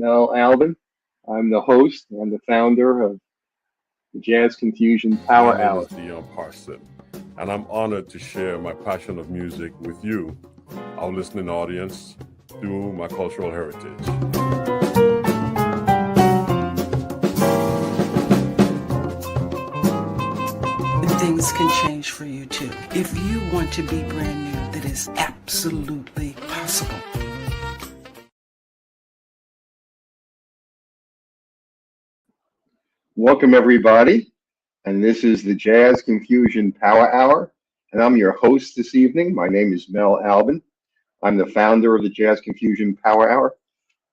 Mel Albin. I'm the host and the founder of the Jazz Confusion My Power name Hour. is Dion Parson, and I'm honored to share my passion of music with you, our listening audience, through my cultural heritage. Things can change for you too. If you want to be brand new, that is absolutely possible. Welcome, everybody. And this is the Jazz Confusion Power Hour. And I'm your host this evening. My name is Mel Albin. I'm the founder of the Jazz Confusion Power Hour.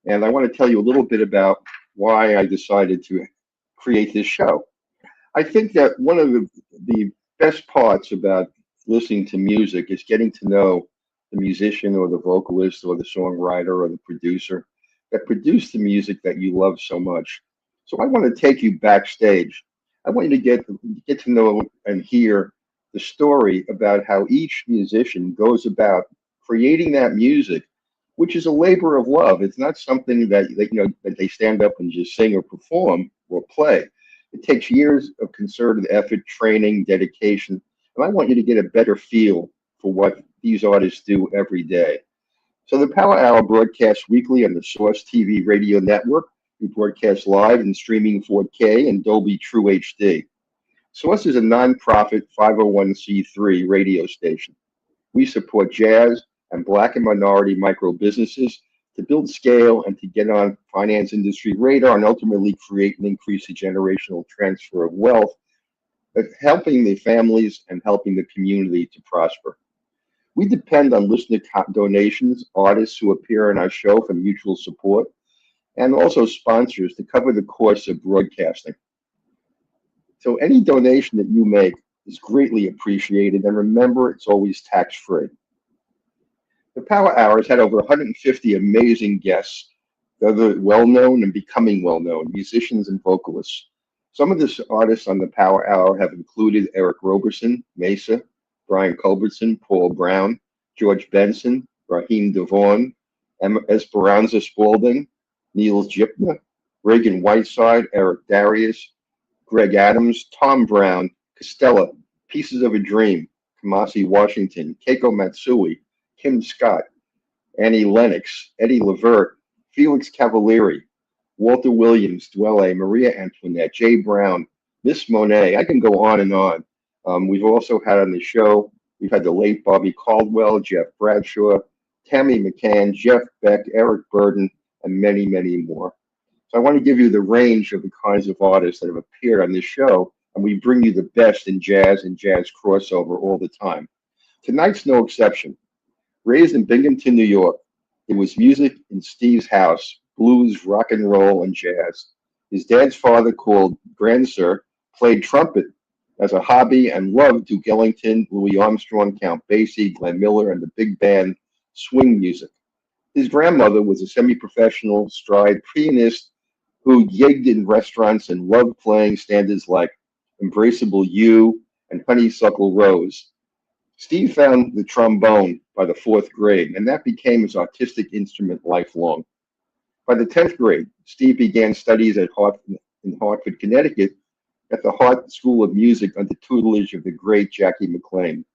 And I want to tell you a little bit about why I decided to create this show. I think that one of the best parts about listening to music is getting to know the musician or the vocalist or the songwriter or the producer that produced the music that you love so much. So I want to take you backstage. I want you to get to know and hear the story about how each musician goes about creating that music, which is a labor of love. It's not something that they stand up and just sing or perform or play. It takes years of concerted effort, training, dedication, and I want you to get a better feel for what these artists do every day. So the Power Hour broadcasts weekly on the Source TV radio network. We broadcast live and streaming 4K and Dolby True HD. Source is a nonprofit 501c3 radio station. We support jazz and Black and minority micro businesses to build scale and to get on finance industry radar and ultimately create and increase the generational transfer of wealth, but helping the families and helping the community to prosper. We depend on listener donations, artists who appear on our show for mutual support, and also sponsors to cover the cost of broadcasting. So any donation that you make is greatly appreciated, and remember, it's always tax-free. The Power Hour has had over 150 amazing guests, whether well-known and becoming well-known, musicians and vocalists. Some of the artists on the Power Hour have included Eric Roberson, Mesa, Brian Culbertson, Paul Brown, George Benson, Raheem DeVaughn, Esperanza Spalding, Niels Jipna, Reagan Whiteside, Eric Darius, Greg Adams, Tom Brown, Costello, Pieces of a Dream, Kamasi Washington, Keiko Matsui, Kim Scott, Annie Lennox, Eddie Levert, Felix Cavalieri, Walter Williams, Dwelle, Maria Antoinette, Jay Brown, Miss Monet. I can go on and on. We've also had on the show, we've had the late Bobby Caldwell, Jeff Bradshaw, Tammy McCann, Jeff Beck, Eric Burden, and many, many more. So I want to give you the range of the kinds of artists that have appeared on this show, and we bring you the best in jazz and jazz crossover all the time. Tonight's no exception. Raised in Binghamton, New York, it was music in Steve's house, blues, rock and roll, and jazz. His dad's father, called Grandsir, played trumpet as a hobby and loved Duke Ellington, Louis Armstrong, Count Basie, Glenn Miller, and the big band swing music. His grandmother was a semi-professional stride pianist who gigged in restaurants and loved playing standards like Embraceable You and Honeysuckle Rose. Steve found the trombone by the fourth grade, and that became his artistic instrument lifelong. By the 10th grade, Steve began studies in Hartford, Connecticut, at the Hart School of Music under tutelage of the great Jackie McLean.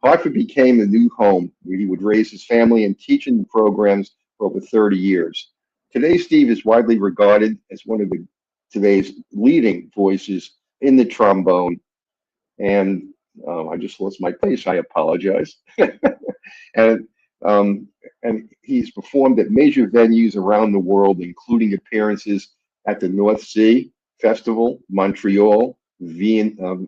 Hartford became the new home where he would raise his family and teach in programs for over 30 years. Today, Steve is widely regarded as one of today's leading voices in the trombone. And I just lost my place. I apologize. and and he's performed at major venues around the world, including appearances at the North Sea Festival, Montreal, Vienna,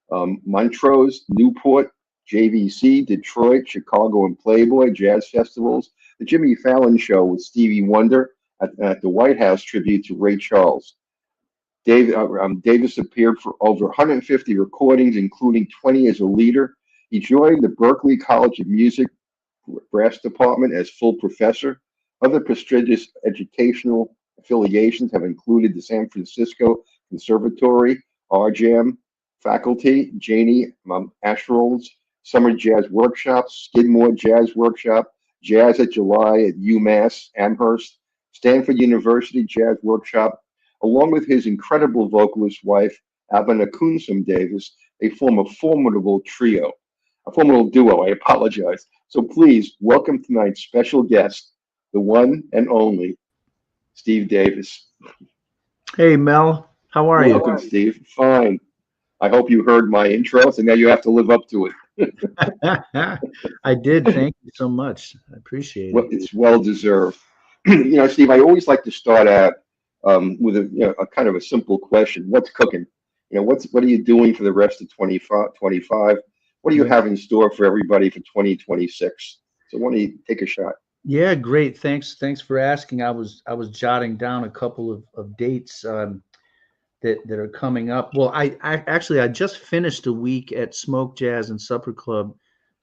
Montrose, Newport, JVC, Detroit, Chicago, and Playboy Jazz Festivals, the Jimmy Fallon Show with Stevie Wonder at the White House tribute to Ray Charles. Davis appeared for over 150 recordings, including 20 as a leader. He joined the Berklee College of Music brass department as full professor. Other prestigious educational affiliations have included the San Francisco Conservatory, RJAM faculty, Janie Ashrol's Summer Jazz Workshops, Skidmore Jazz Workshop, Jazz at July at UMass Amherst, Stanford University Jazz Workshop, along with his incredible vocalist wife, Albin Davis. They form a formidable trio, a formidable duo, I apologize. So please welcome tonight's special guest, the one and only Steve Davis. Hey, Mel. How are you? Welcome, Steve. Fine. I hope you heard my intro, so now you have to live up to it. I did. Thank you so much. I appreciate Well, it. it's well deserved. Steve, I always like to start out with a kind of a simple question. What's cooking? What are you doing for the rest of 2025? What do you have in store for everybody for 2026? So why don't you take a shot? Yeah, great. Thanks for asking. I was jotting down a couple of dates that are coming up. Well, I just finished a week at Smoke Jazz and Supper Club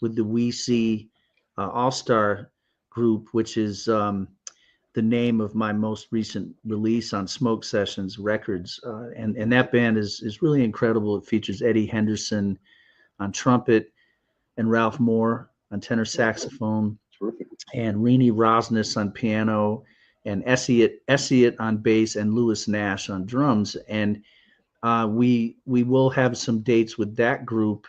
with the We See All-Star group, which is the name of my most recent release on Smoke Sessions Records. And that band is really incredible. It features Eddie Henderson on trumpet and Ralph Moore on tenor saxophone. Terrific. And Rini Rosnes on piano, and Essiet on bass, and Lewis Nash on drums. And we will have some dates with that group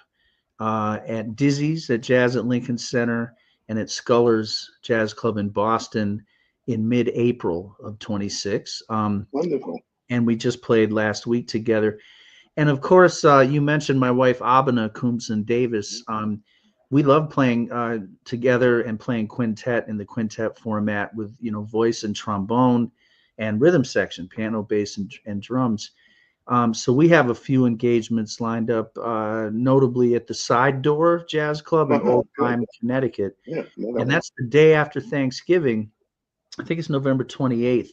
at Dizzy's at Jazz at Lincoln Center and at Sculler's Jazz Club in Boston in mid-April of 26. Wonderful. And we just played last week together. And of course, you mentioned my wife, Abena Davis. We love playing together and playing quintet in the quintet format with, voice and trombone and rhythm section, piano, bass, and drums. So we have a few engagements lined up, notably at the Side Door Jazz Club in Old Lyme, Connecticut. Yeah, and that's the day after Thanksgiving. I think it's November 28th.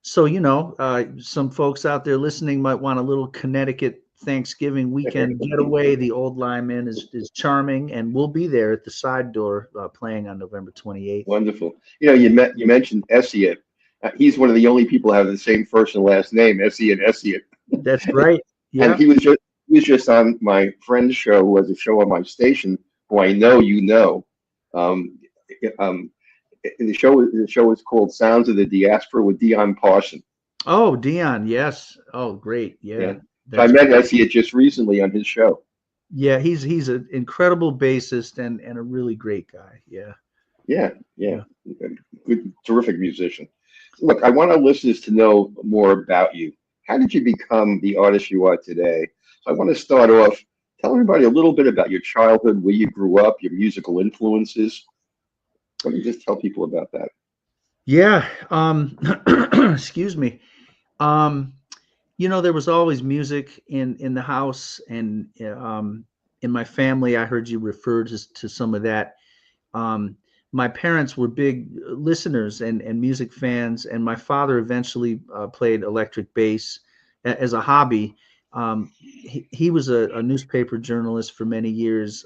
So, some folks out there listening might want a little Connecticut Thanksgiving weekend getaway. The Old Lyme Inn is charming, and we'll be there at the Side Door playing on November 28th. Wonderful. You mentioned Essiet. He's one of the only people who have the same first and last name, Essiet. That's right. Yeah. And he was just on my friend's show, who has a show on my station, who I know you know. The show is called Sounds of the Diaspora with Dion Parson. Oh, Dion, yes. Oh, great. Yeah. I met Essiet just recently on his show. Yeah, he's an incredible bassist and a really great guy. Yeah. Yeah. Good, terrific musician. Look, I want our listeners to know more about you. How did you become the artist you are today? So I want to start off, tell everybody a little bit about your childhood, where you grew up, your musical influences. Let me just tell people about that. Yeah. Excuse me. There was always music in the house, and in my family. I heard you refer to some of that. My parents were big listeners and music fans, and my father eventually played electric bass as a hobby. He was a newspaper journalist for many years,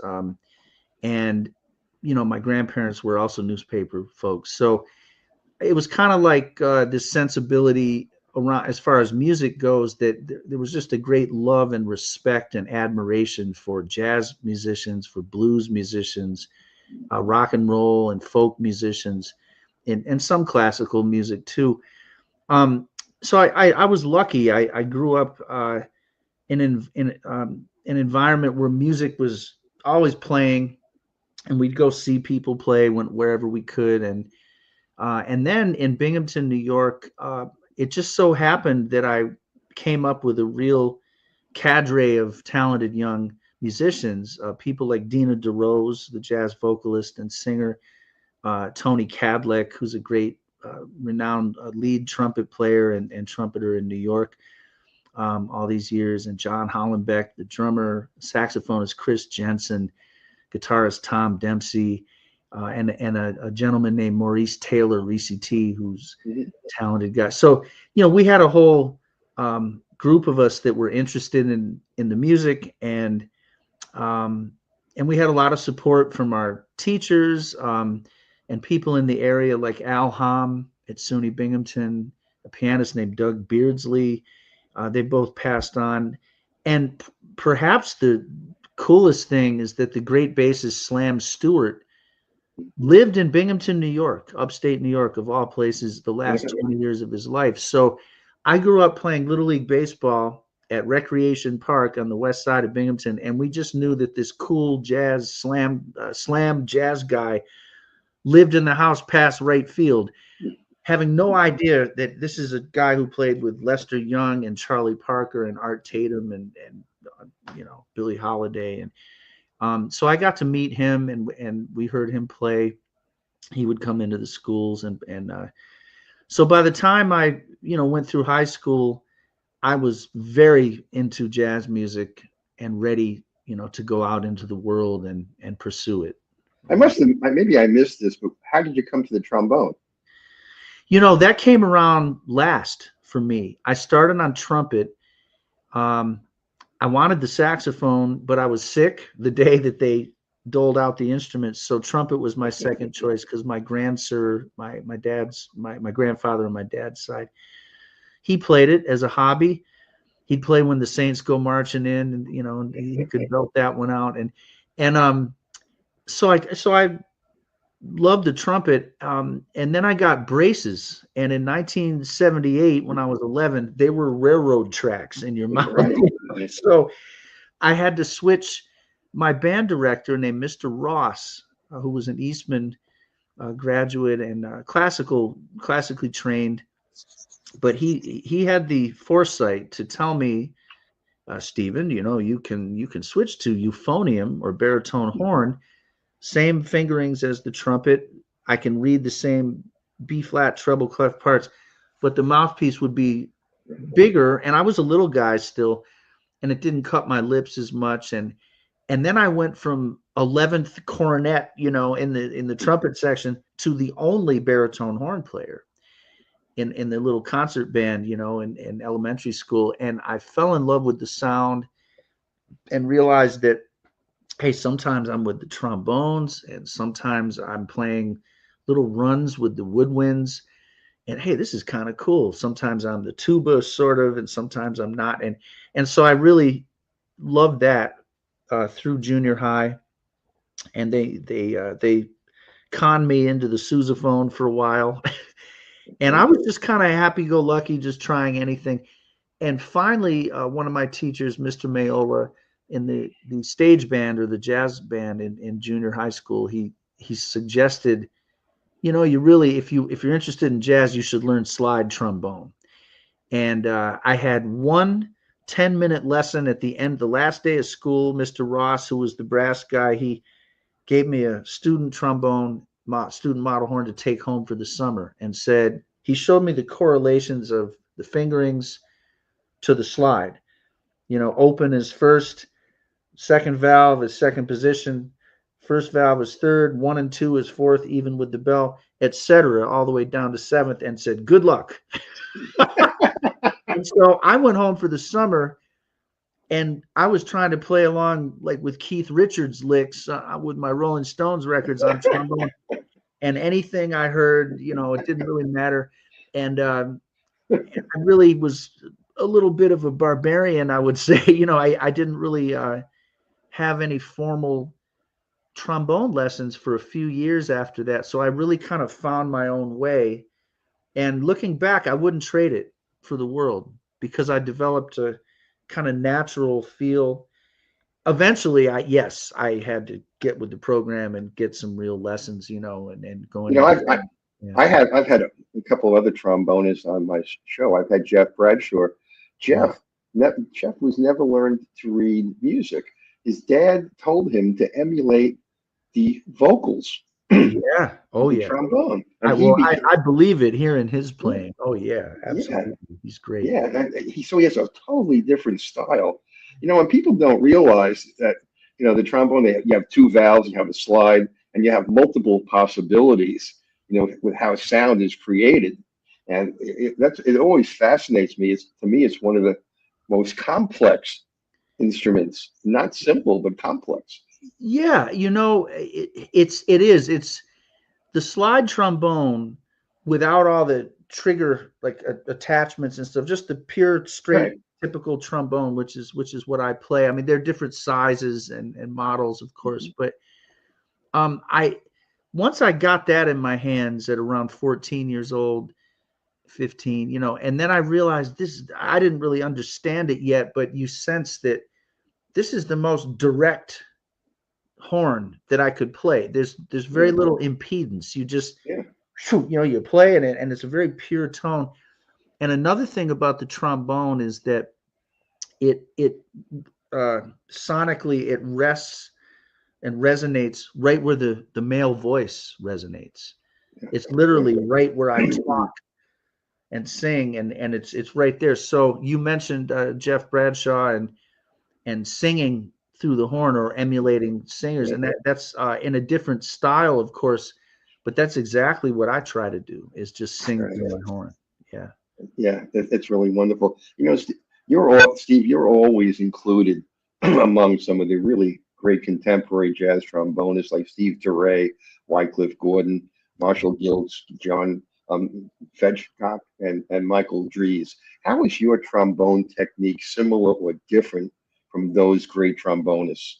and my grandparents were also newspaper folks. So it was kind of like this sensibility around, as far as music goes, that there was just a great love and respect and admiration for jazz musicians, for blues musicians, rock and roll and folk musicians, and some classical music too. So I was lucky. I grew up in an environment where music was always playing, and we'd go see people play wherever we could. And then in Binghamton, New York, it just so happened that I came up with a real cadre of talented young musicians, people like Dina DeRose, the jazz vocalist and singer, Tony Cadleck, who's a great, renowned lead trumpet player and trumpeter in New York all these years, and John Hollenbeck, the drummer, saxophonist Chris Jensen, guitarist Tom Dempsey, and a gentleman named Maurice Taylor, Reese T, who's a talented guy. So, we had a whole group of us that were interested in the music, and we had a lot of support from our teachers and people in the area like Al Hom at SUNY Binghamton, a pianist named Doug Beardsley. They both passed on. And perhaps the coolest thing is that the great bassist Slam Stewart lived in Binghamton, New York, upstate New York, of all places, the last 20 years of his life. So I grew up playing Little League Baseball at Recreation Park on the west side of Binghamton, and we just knew that this cool jazz slam jazz guy lived in the house past right field, having no idea that this is a guy who played with Lester Young and Charlie Parker and Art Tatum and Billie Holiday. And so I got to meet him, and we heard him play. He would come into the schools, and so by the time I went through high school, I was very into jazz music and ready to go out into the world and pursue it. Maybe I missed this, but how did you come to the trombone? That came around last for me. I started on trumpet. I wanted the saxophone, but I was sick the day that they doled out the instruments. So trumpet was my second choice, because my grandfather on my dad's side, he played it as a hobby. He'd play when the Saints go marching in, and he could belt that one out. So I loved the trumpet. And then I got braces. And in 1978, when I was 11, they were railroad tracks in your mouth. Right. So I had to switch. My band director named Mr. Ross, who was an Eastman graduate and classically trained, but he had the foresight to tell me, Stephen, you can switch to euphonium or baritone horn, same fingerings as the trumpet. I can read the same B flat treble clef parts, but the mouthpiece would be bigger, and I was a little guy still, and it didn't cut my lips as much. And then I went from 11th cornet, in the trumpet section, to the only baritone horn player in the little concert band, in elementary school. And I fell in love with the sound and realized that, hey, sometimes I'm with the trombones, and sometimes I'm playing little runs with the woodwinds. And hey, this is kind of cool. Sometimes I'm the tuba sort of, and sometimes I'm not. And so I really loved that through junior high. And they conned me into the sousaphone for a while. And I was just kind of happy-go-lucky, just trying anything. And finally, one of my teachers, Mr. Mayola, in the stage band or the jazz band in junior high school, he suggested, you really, if you're interested in jazz, you should learn slide trombone. And I had one 10-minute lesson at the end, the last day of school. Mr. Ross, who was the brass guy, he gave me a student model horn to take home for the summer, and said, he showed me the correlations of the fingerings to the slide. Open is first, second valve is second position, first valve is third, 1 and 2 is fourth, even with the bell, etc., all the way down to seventh, and said, good luck. And so I went home for the summer, and I was trying to play along like with Keith Richards licks with my Rolling Stones records on trombone, and anything I heard, it didn't really matter. And I really was a little bit of a barbarian, I would say. I didn't really have any formal trombone lessons for a few years after that. So I really kind of found my own way. And looking back, I wouldn't trade it for the world, because I developed a kind of natural feel. Eventually, I had to get with the program and get some real lessons, and going. I've had a couple of other trombonists on my show. I've had Jeff Bradshaw. Jeff was never learned to read music. His dad told him to emulate the vocals. Yeah. Oh, yeah. Trombone. I believe it hearing his playing. Oh, yeah. Absolutely. Yeah. He's great. Yeah. So he has a totally different style. And people don't realize that, the trombone, you have two valves, you have a slide, and you have multiple possibilities, with how sound is created. And it always fascinates me. To me, it's one of the most complex instruments, not simple, but complex. Yeah. It is. It's the slide trombone without all the trigger like attachments and stuff, just the pure straight typical trombone, which is what I play. I mean, there are different sizes and models, of course, but once I got that in my hands at around 14 years old, 15, and then I realized I didn't really understand it yet, but you sense that this is the most direct horn that I could play. There's very little impedance. You just, you play it, and it's a very pure tone. And another thing about the trombone is that it sonically it rests and resonates right where the male voice resonates. It's literally right where I talk and sing, and it's right there. So you mentioned Jeff Bradshaw and singing through the horn or emulating singers, and that's in a different style, of course, but that's exactly what I try to do, is just sing through my horn. Yeah, it's really wonderful. Steve, you're always included among some of the really great contemporary jazz trombonists like Steve Turre, Wycliffe Gordon, Marshall Giltz, John Fedgcock, and Michael Dries. How is your trombone technique similar or different from those great trombonists?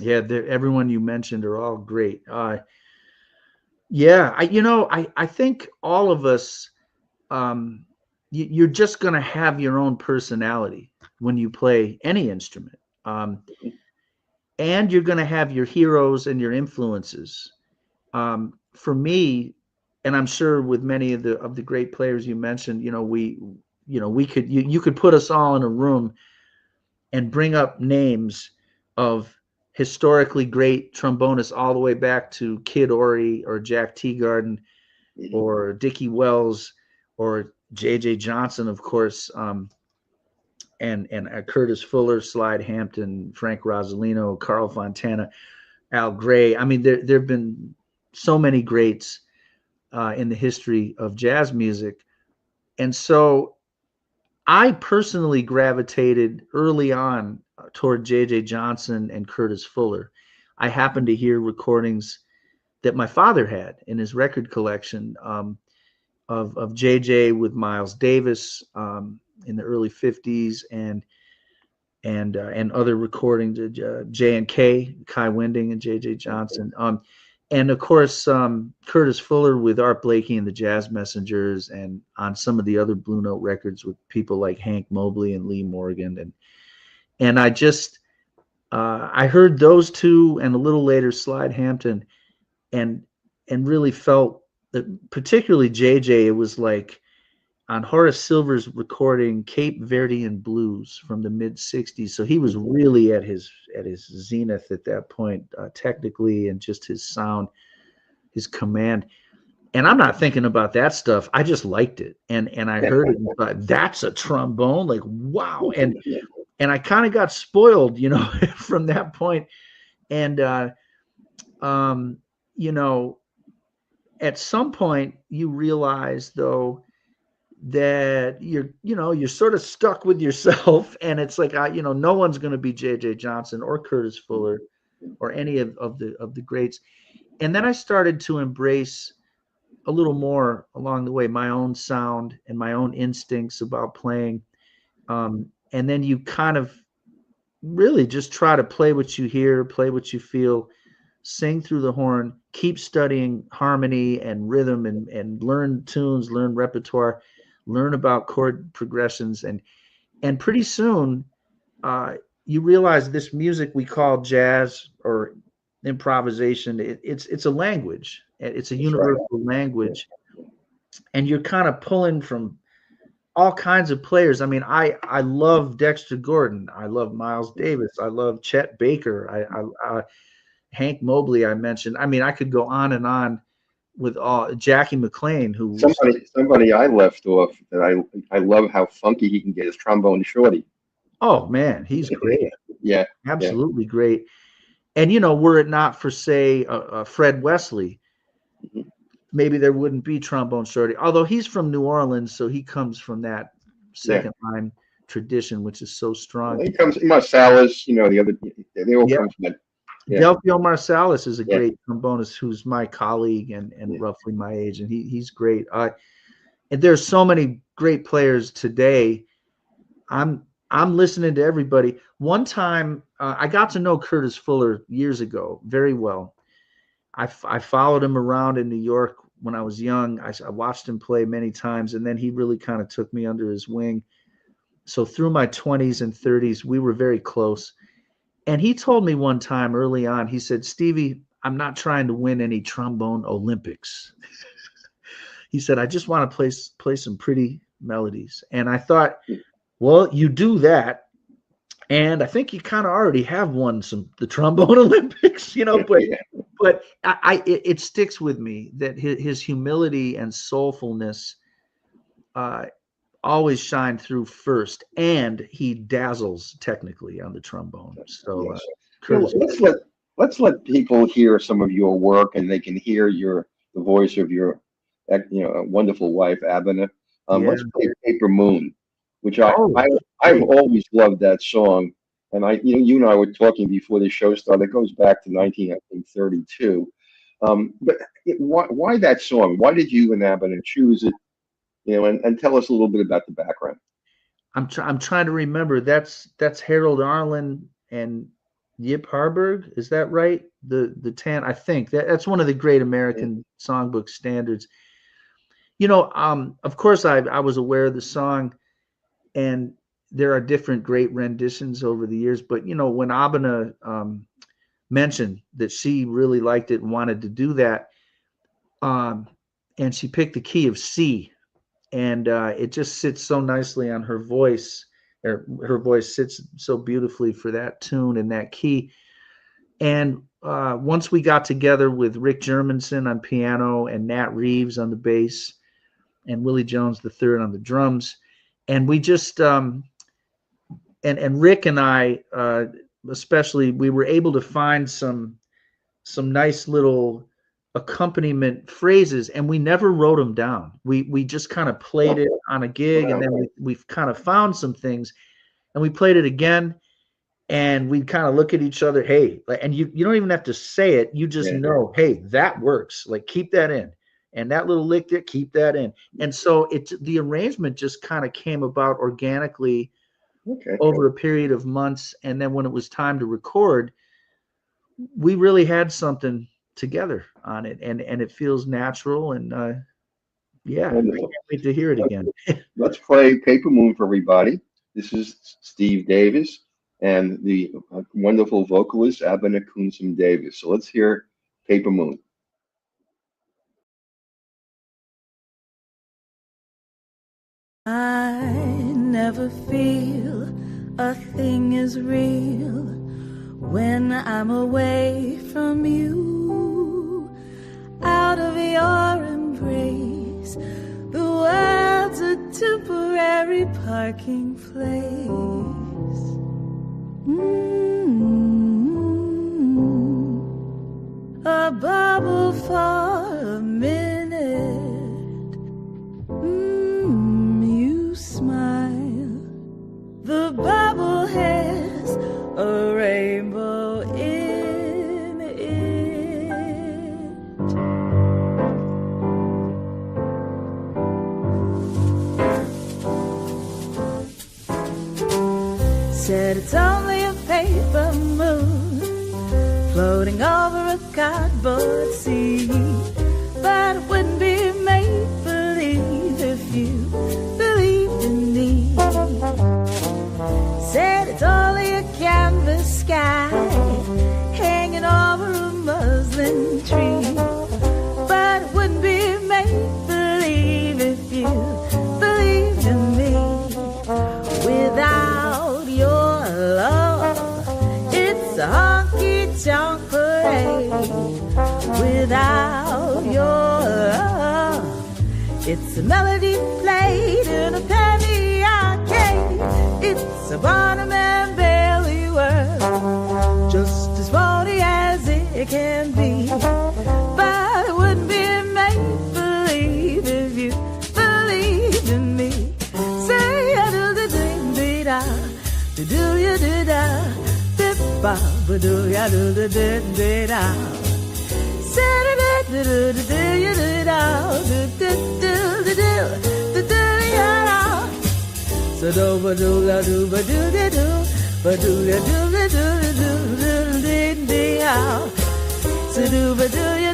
Everyone you mentioned are all great. I think all of us, you're just going to have your own personality when you play any instrument. And you're going to have your heroes and your influences. For me, and I'm sure with many of the great players you mentioned, you could put us all in a room and bring up names of historically great trombonists all the way back to Kid Ory or Jack Teagarden or Dickie Wells or J.J. Johnson, of course, and Curtis Fuller, Slide Hampton, Frank Rosalino, Carl Fontana, Al Gray. I mean, there have been so many greats in the history of jazz music. And so I personally gravitated early on toward J.J. Johnson and Curtis Fuller. I happened to hear recordings that my father had in his record collection of J.J. with Miles Davis in the early 50s and other recordings, J&K, Kai Winding and J.J. Johnson. And of course, Curtis Fuller with Art Blakey and the Jazz Messengers, and on some of the other Blue Note records with people like Hank Mobley and Lee Morgan. And I just, I heard those two and a little later Slide Hampton and really felt that, particularly JJ, it was like on Horace Silver's recording Cape Verdean Blues from the mid 60s. So he was really at his zenith at that point, technically, and just his sound, his command. And I'm not thinking about that stuff. I just liked it. And I heard it and thought, that's a trombone, like, wow. And I kind of got spoiled, from that point. And, at some point you realize, though, that you're sort of stuck with yourself, and it's like, no one's going to be J.J. Johnson or Curtis Fuller or any of the greats. And then I started to embrace a little more along the way my own sound and my own instincts about playing. And then you kind of really just try to play what you hear, play what you feel, sing through the horn, keep studying harmony and rhythm, and learn tunes, learn repertoire, learn about chord progressions. And pretty soon you realize this music we call jazz or improvisation, it's a language. It's a universal language. And you're kind of pulling from all kinds of players. I mean, I love Dexter Gordon. I love Miles Davis. I love Chet Baker. I Hank Mobley, I mentioned. I mean, I could go on and on with all Jackie McLean, who somebody I left off that I love how funky he can get his trombone shorty. Oh man, he's great. Yeah, absolutely great. And were it not for, say, Fred Wesley, maybe there wouldn't be trombone shorty. Although he's from New Orleans, so he comes from that second line tradition, which is so strong. He comes Marsalis, the other, they all come from that. Yeah. Delphio Marsalis is a great trombonist who's my colleague and roughly my age, and he's great. And there's so many great players today. I'm listening to everybody. One time, I got to know Curtis Fuller years ago very well. I followed him around in New York when I was young. I watched him play many times, and then he really kind of took me under his wing. So through my 20s and 30s, we were very close. And he told me one time early on, he said, Stevie, I'm not trying to win any trombone Olympics. He said, I just want to play some pretty melodies. And I thought, well, you do that. And I think you kind of already have won the trombone Olympics, but it sticks with me that his humility and soulfulness always shine through first, and he dazzles technically on the trombone. So let's let people hear some of your work, and they can hear the voice of your wonderful wife, Abina. Let's play Paper Moon, which I've always loved that song. And you and I were talking before the show started. It goes back to 1932. But why that song? Why did you and Albin choose it? And tell us a little bit about the background. I'm trying to remember. That's Harold Arlen and Yip Harburg. Is that right? The Tan. I think that's one of the great American songbook standards. Of course, I was aware of the song, and there are different great renditions over the years. But when Abina mentioned that she really liked it and wanted to do that, and she picked the key of C, and it just sits so nicely on her voice. Her voice sits so beautifully for that tune and that key. And once we got together with Rick Germanson on piano and Nat Reeves on the bass and Willie Jones III on the drums, and we just and Rick and I especially, we were able to find some nice little accompaniment phrases, and we never wrote them down. We just kind of played it on a gig, and then we've kind of found some things, and we played it again, and we kind of look at each other, hey, and you don't even have to say it, you just know, hey, that works, like keep that in, and that little lick there, keep that in. And so the arrangement just kind of came about organically over a period of months, and then when it was time to record, we really had something together on it, and it feels natural, and I can't wait to hear it again. Let's play Paper Moon for everybody. This is Steve Davis and the wonderful vocalist Abina Kunsum Davis. So let's hear Paper Moon. I never feel a thing is real when I'm away from you. Out of your embrace, the world's a temporary parking place. A bubble for a minute. You smile. The bubble has a rainbow in it. Said it's only a paper moon floating over a cardboard sea, but it wouldn't be make-believe if you believed in me. Said it's only a canvas sky hanging over a muslin tree, but it wouldn't be make-believe if you believed in me. Without your love, it's a honky-tonk parade. Without your love, it's a melody played in a penny arcade. It's a Barnum and Bailey world, just as phony as it can be. But it wouldn't be make-believe if you believed in me. Say do-da-ding-dee-da, do-do-ya-do-da, dip-ba-ba-do-ya-do-da-ding-dee-da. Say do-do-do-do-do-ya-do-da, do-do-do-do-do-do-do-ya-da. So do ba do la do ba do da do ba do la do la do la do do ding ding out. So do ba do ya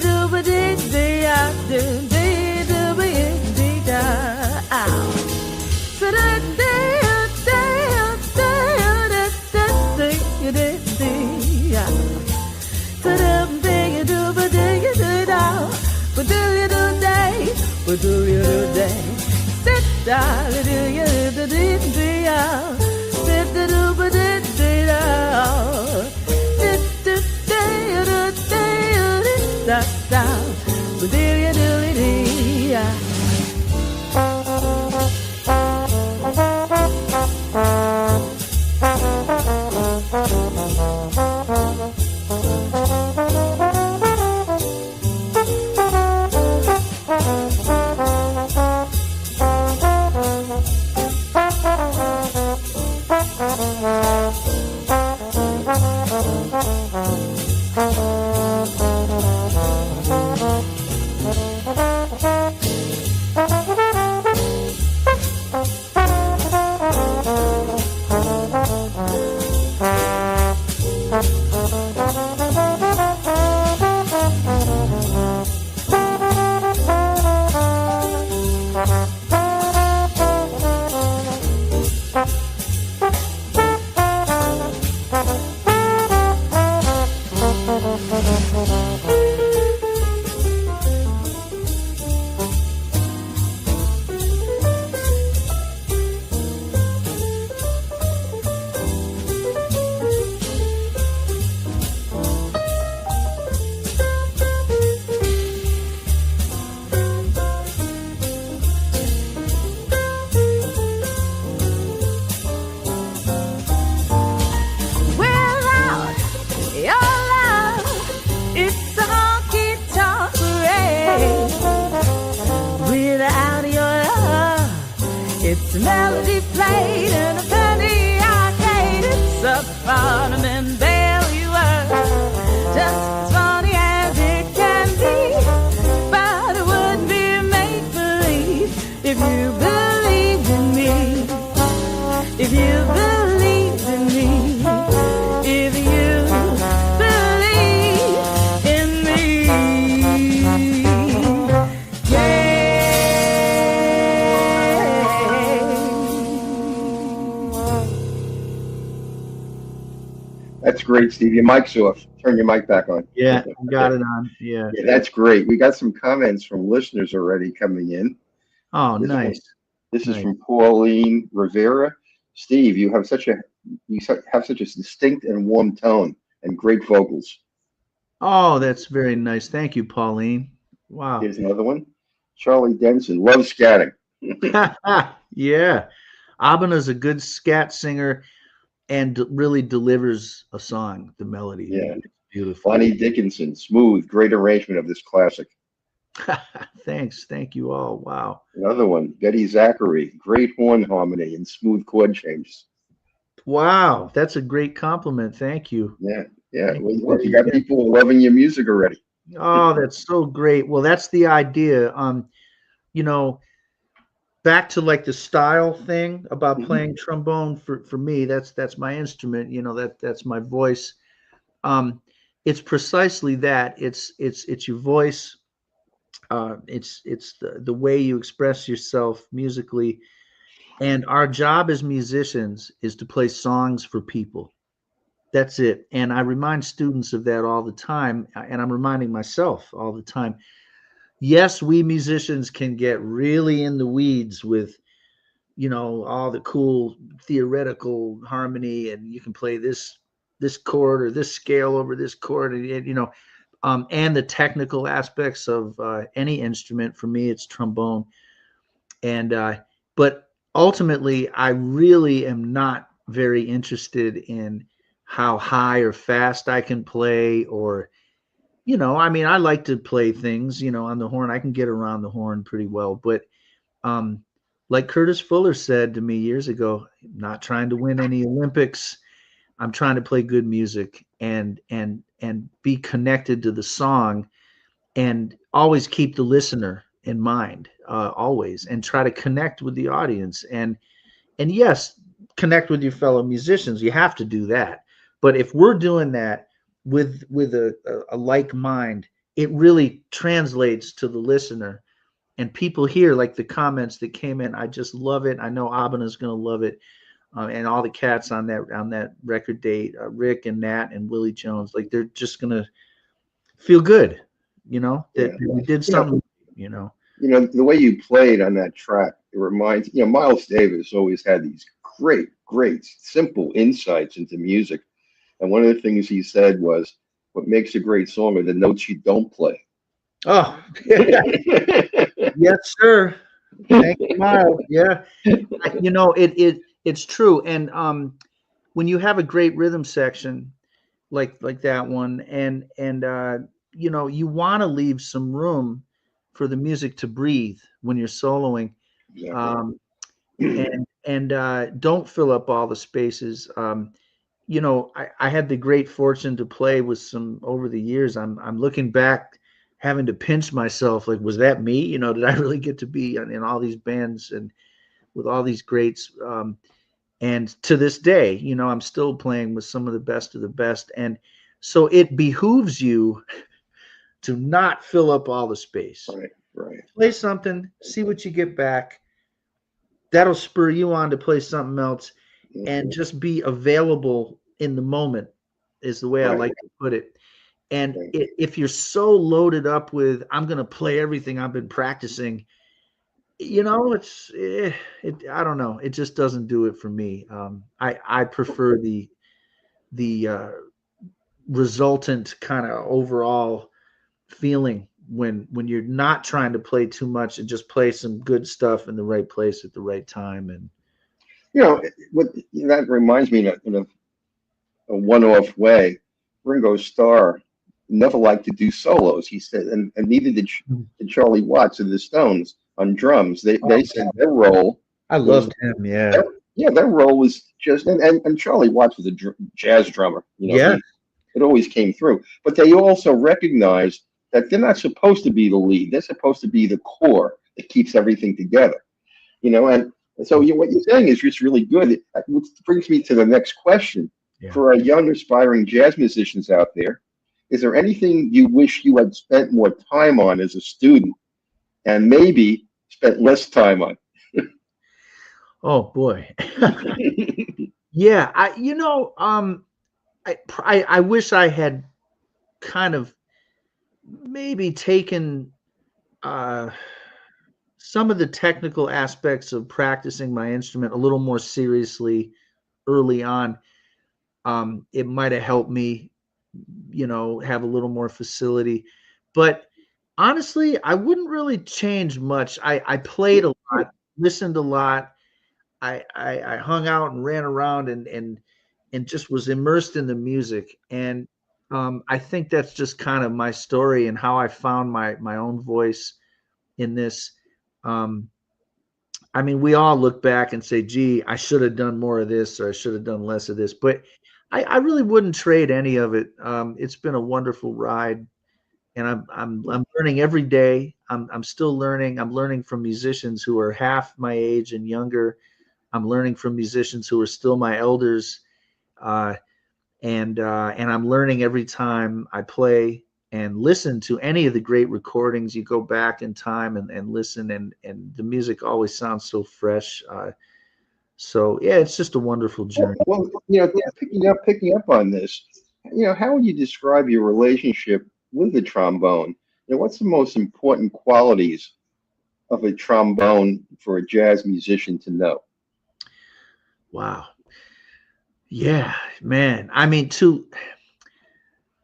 That's great, Steve. Your mic's off. Turn your mic back on. Yeah, got it on. Yeah. That's great. We got some comments from listeners already coming in. Oh, nice. This is from Pauline Rivera. Steve, you have such a distinct and warm tone and great vocals. Oh, that's very nice. Thank you, Pauline. Wow. Here's another one. Charlie Denson loves scatting. Yeah. Albin is a good scat singer and really delivers a song, the melody. Yeah. It's beautiful. Bonnie Dickinson, smooth, great arrangement of this classic. Thanks. Thank you all. Wow. Another one, Betty Zachary, great horn harmony and smooth chord changes. Wow. That's a great compliment. Thank you. Yeah. Well, look, you got people loving your music already. Oh, that's so great. Well, that's the idea. Back to like the style thing about playing trombone for me, that's my instrument, that's my voice. It's precisely that. It's your voice. It's the way you express yourself musically. And our job as musicians is to play songs for people. That's it. And I remind students of that all the time. And I'm reminding myself all the time. Yes, we musicians can get really in the weeds with, all the cool theoretical harmony, and you can play this chord or this scale over this chord, and the technical aspects of any instrument. For me, it's trombone. But ultimately, I really am not very interested in how high or fast I can play, or I like to play things, on the horn. I can get around the horn pretty well. But like Curtis Fuller said to me years ago, I'm not trying to win any Olympics. I'm trying to play good music and be connected to the song, and always keep the listener in mind, always, and try to connect with the audience. And yes, connect with your fellow musicians. You have to do that. But if we're doing that with a like mind, it really translates to the listener. And people hear, like the comments that came in, I just love it. I know Albin is going to love it. And all the cats on that record date, Rick and Nat and Willie Jones, like they're just going to feel good, that we did something, The way you played on that track, it reminds, Miles Davis always had these great, simple insights into music. And one of the things he said was, what makes a great song are the notes you don't play. Oh, yes, sir. Thank you, Miles. Yeah. It's true. And when you have a great rhythm section like that one, and you want to leave some room for the music to breathe when you're soloing. Yeah. And don't fill up all the spaces. I had the great fortune to play with some over the years. I'm looking back, having to pinch myself, like, was that me? Did I really get to be in all these bands and with all these greats? And to this day, I'm still playing with some of the best. And so it behooves you to not fill up all the space. Right. Play something, see what you get back. That'll spur you on to play something else, and just be available in the moment is the way I like to put it. And if you're so loaded up with, I'm going to play everything I've been practicing, it's I don't know. It just doesn't do it for me. I prefer the resultant kind of overall feeling when you're not trying to play too much and just play some good stuff in the right place at the right time. And that reminds me in a one-off way, Ringo Starr never liked to do solos, he said, and neither did Charlie Watts of the Stones on drums. They said their role. I loved him. Yeah. Their role was just, and Charlie Watts was a jazz drummer. It always came through. But they also recognized that they're not supposed to be the lead. They're supposed to be the core that keeps everything together. And so what you're saying is just really good. Which brings me to the next question. Yeah. For our young aspiring jazz musicians out there, is there anything you wish you had spent more time on as a student and maybe spent less time on? Oh boy. Yeah. I wish I had kind of maybe taken some of the technical aspects of practicing my instrument a little more seriously early on. It might have helped me, have a little more facility. But honestly, I wouldn't really change much. I played a lot, listened a lot. I hung out and ran around and just was immersed in the music. And I think that's just kind of my story and how I found my own voice in this. We all look back and say, gee, I should have done more of this, or I should have done less of this. But I really wouldn't trade any of it. It's been a wonderful ride, and I'm learning every day. I'm still learning. I'm learning from musicians who are half my age and younger. I'm learning from musicians who are still my elders, and I'm learning every time I play and listen to any of the great recordings. You go back in time and listen, and the music always sounds so fresh. So yeah, it's just a wonderful journey. Well, picking up on this, how would you describe your relationship with the trombone? What's the most important qualities of a trombone for a jazz musician to know? Wow. Yeah, man.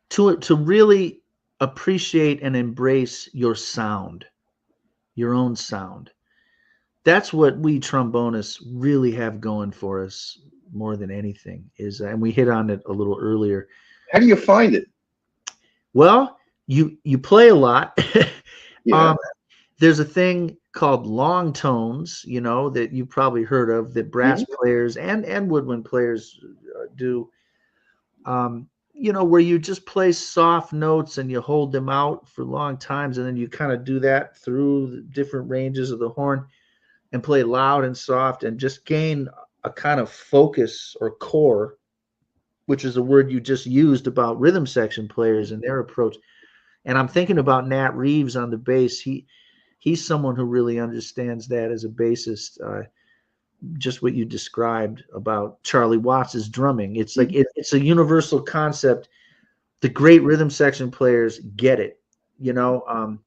To really appreciate and embrace your sound, your own sound. That's what we trombonists really have going for us more than anything and we hit on it a little earlier. How do you find it? Well, you play a lot. Yeah. There's a thing called long tones, that you've probably heard of, that brass players and woodwind players do. Where you just play soft notes and you hold them out for long times, and then you kind of do that through the different ranges of the horn and play loud and soft and just gain a kind of focus or core, which is a word you just used about rhythm section players and their approach. And I'm thinking about Nat Reeves on the bass. He's someone who really understands that as a bassist. Just what you described about Charlie Watts's drumming. It's like it's a universal concept. The great rhythm section players get it. You know,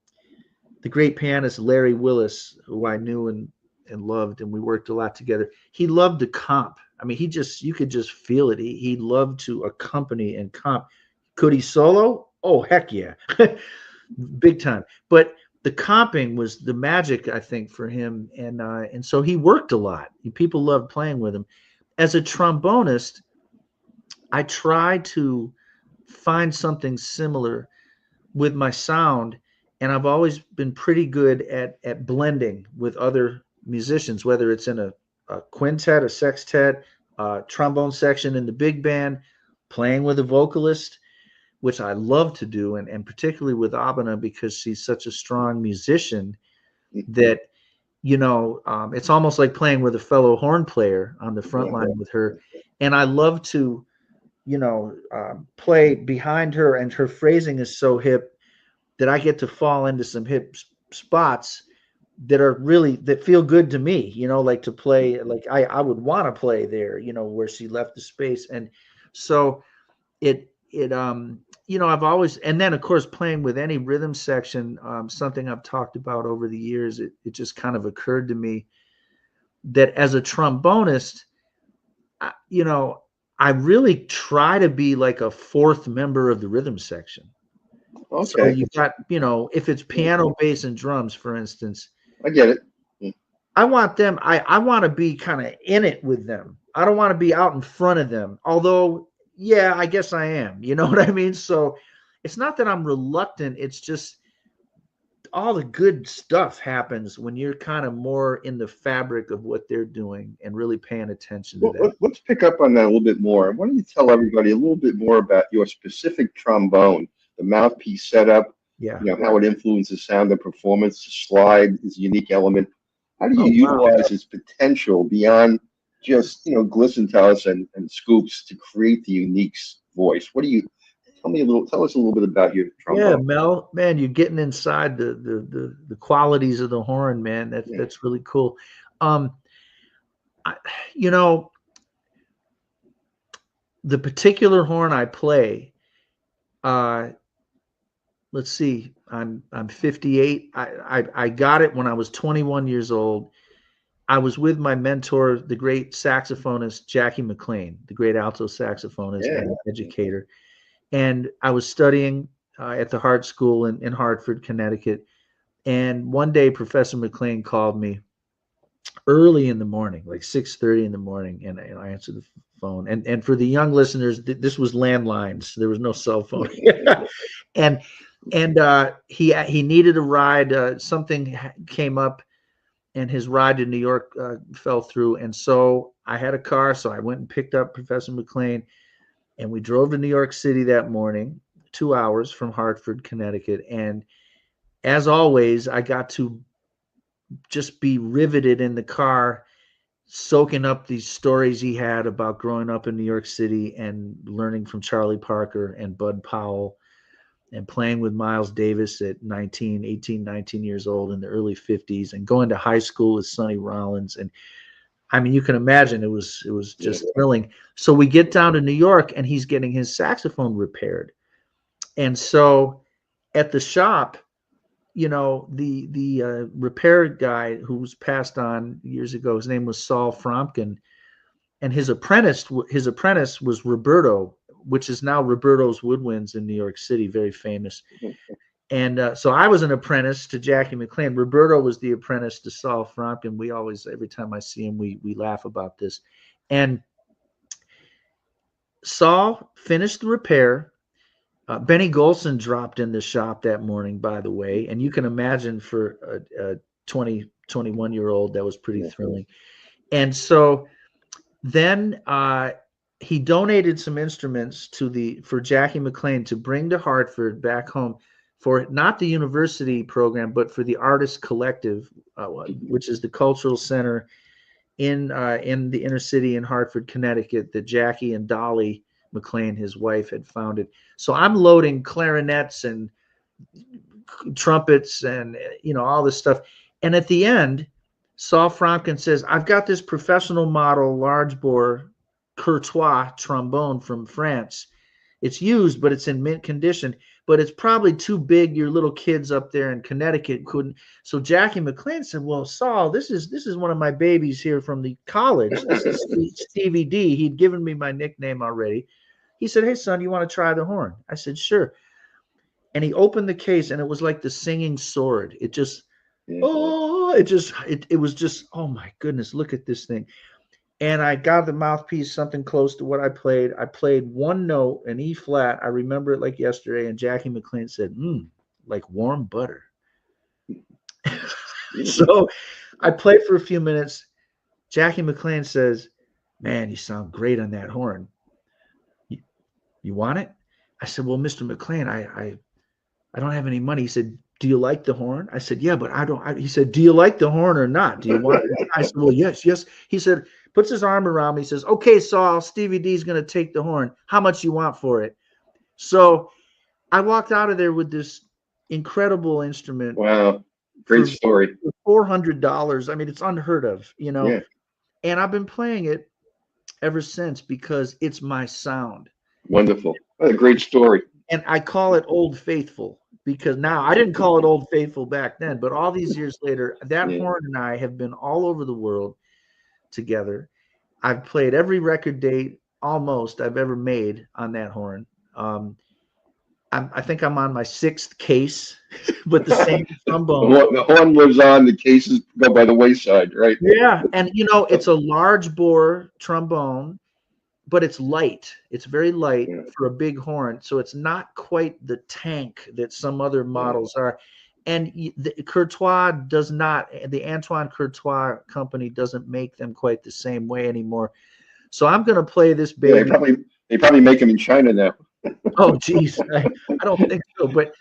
the great pianist Larry Willis, who I knew and loved, and we worked a lot together. He loved to comp. I mean, you could just feel it. He loved to accompany and comp. Could he solo? Oh, heck yeah. Big time. But the comping was the magic, I think, for him. And so he worked a lot. People loved playing with him. As a trombonist, I tried to find something similar with my sound. And I've always been pretty good at blending with other musicians, whether it's in a quintet, a sextet, trombone section in the big band, playing with a vocalist, which I love to do, and particularly with Albin, because she's such a strong musician that, you know, it's almost like playing with a fellow horn player on the front line with her. And I love to, you know, play behind her, and her phrasing is so hip that I get to fall into some hip spots that feel good to me, you know, like to play, like I would want to play there, you know, where she left the space. And so you know, I've always, and then of course playing with any rhythm section, something I've talked about over the years, it just kind of occurred to me that as a trombonist, you know, I really try to be like a fourth member of the rhythm section. Okay. So you've got, you know, if it's piano, bass, and drums, for instance, I get it. I want them, I want to be kind of in it with them. I don't want to be out in front of them. Although, yeah, I guess I am. You know what I mean? So it's not that I'm reluctant. It's just all the good stuff happens when you're kind of more in the fabric of what they're doing and really paying attention to that. Let's pick up on that a little bit more. Why don't you tell everybody a little bit more about your specific trombone, the mouthpiece setup, yeah, you know, how it influences sound and performance. The slide is a unique element. How do you utilize its potential beyond just, you know, glisten to us and scoops to create the unique voice? What do you tell us a little bit about your trombone? Yeah, Mel, man, you're getting inside the qualities of the horn, man. That's really cool. You know, the particular horn I play, let's see, I'm 58. I got it when I was 21 years old. I was with my mentor, the great saxophonist Jackie McLean, the great alto saxophonist and educator. And I was studying at the Hart School in Hartford, Connecticut. And one day, Professor McLean called me early in the morning, like 6:30 in the morning, and I answered the phone. And for the young listeners, this was landlines. There was no cell phone. and he needed a ride. Something came up, and his ride to New York fell through. And so I had a car, so I went and picked up Professor McLean, and we drove to New York City that morning, 2 hours from Hartford, Connecticut. And as always, I got to just be riveted in the car, soaking up these stories he had about growing up in New York City and learning from Charlie Parker and Bud Powell and playing with Miles Davis at 19 years old in the early 50s, and going to high school with Sonny Rollins. And I mean, you can imagine it was just thrilling. So we get down to New York, and he's getting his saxophone repaired. And so at the shop, you know, the repair guy who was passed on years ago, his name was Saul Fromkin, and his apprentice was Roberto, which is now Roberto's Woodwinds in New York City, very famous. And so I was an apprentice to Jackie McLean. Roberto was the apprentice to Saul Fromkin. We always, every time I see him, we laugh about this. And Saul finished the repair. Benny Golson dropped in the shop that morning, by the way. And you can imagine for a 21-year-old, that was pretty thrilling. And so then he donated some instruments for Jackie McLean to bring to Hartford back home for not the university program, but for the Artist Collective, which is the cultural center in the inner city in Hartford, Connecticut, that Jackie and Dolly McLean, his wife, had founded. So I'm loading clarinets and trumpets and, all this stuff. And at the end, Saul Fromkin says, I've got this professional model large bore Courtois trombone from France. It's used, but it's in mint condition, but it's probably too big. Your little kids up there in Connecticut couldn't. So Jackie McLean said, well, Saul, this is one of my babies here from the college. This is Stevie D. He'd given me my nickname already. He said, hey, son, you want to try the horn? I said, sure. And he opened the case, and it was like the singing sword. It just, it was just, oh my goodness, look at this thing. And I got the mouthpiece something close to what I played. I played one note, an E flat. I remember it like yesterday. And Jackie McLean said, like warm butter. So I played for a few minutes. Jackie McLean says, man, you sound great on that horn. You want it? I said, well, Mr. McLean, I don't have any money. He said, do you like the horn? I said, yeah, but I don't. He said, do you like the horn or not? Do you want it? I said, well, yes. He said, puts his arm around me. He says, okay, Saul, Stevie D's going to take the horn. How much you want for it? So I walked out of there with this incredible instrument. Wow. Great story. $400. I mean, it's unheard of, Yeah. And I've been playing it ever since because it's my sound. Wonderful. What a great story. And I call it Old Faithful because now I didn't call it Old Faithful back then, but all these years later, that horn and I have been all over the world together. I've played every record date almost I've ever made on that horn. I think I'm on my 6th case with the same trombone. The horn lives on, the cases go by the wayside, right? Yeah. And it's a large bore trombone, but it's light. It's very light for a big horn. So it's not quite the tank that some other models are. And the Courtois does not, the Antoine Courtois company doesn't make them quite the same way anymore. So I'm going to play this baby. Yeah, they probably make them in China now. Oh, geez. I don't think so. But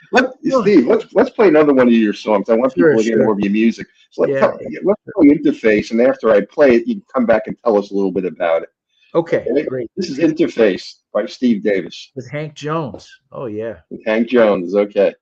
Steve, let's play another one of your songs. I want people to hear more of your music. So let's play Interface. And after I play it, you can come back and tell us a little bit about it. Okay, great. This is Interface by Steve Davis. With Hank Jones. Oh, yeah. With Hank Jones. Okay.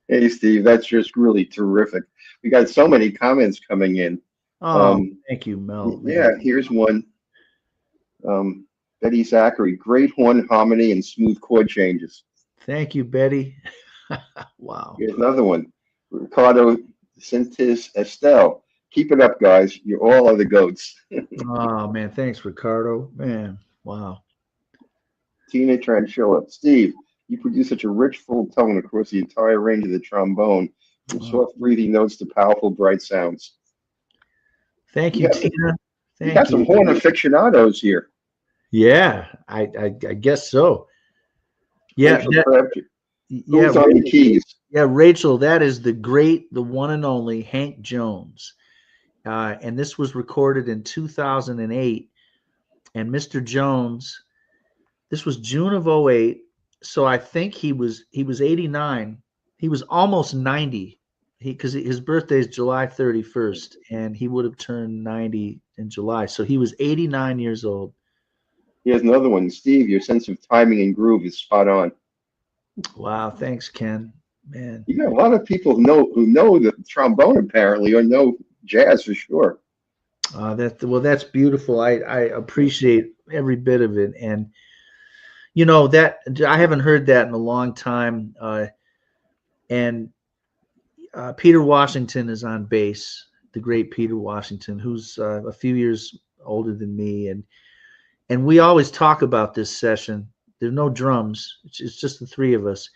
Hey, Steve, that's just really terrific. We got so many comments coming in. Oh, thank you, Mel. Yeah, here's one. Betty Zachary, great horn harmony and smooth chord changes. Thank you, Betty. Wow. Here's another one. Ricardo Sintis Estelle, keep it up, guys. You all are the goats. Oh man, thanks, Ricardo. Man, wow. Tina Tranchilla, Steve, you produce such a rich, full tone across the entire range of the trombone, from soft, breathing notes to powerful, bright sounds. Thank you, Tina. You got some horn aficionados here. Yeah, I guess so. Yeah, who's on the keys? Yeah, Rachel, that is the one and only Hank Jones. And this was recorded in 2008. And Mr. Jones, this was June of 08. So I think he was 89. He was almost 90. Because his birthday is July 31st, and he would have turned 90 in July. So he was 89 years old. Here's another one. Steve, your sense of timing and groove is spot on. Wow, thanks, Ken. Man, you got a lot of people who know the trombone apparently, or know jazz for sure. That's beautiful. I appreciate every bit of it, and you know that I haven't heard that in a long time. And Peter Washington is on bass, the great Peter Washington, who's a few years older than me, and we always talk about this session. There's no drums; it's just the three of us.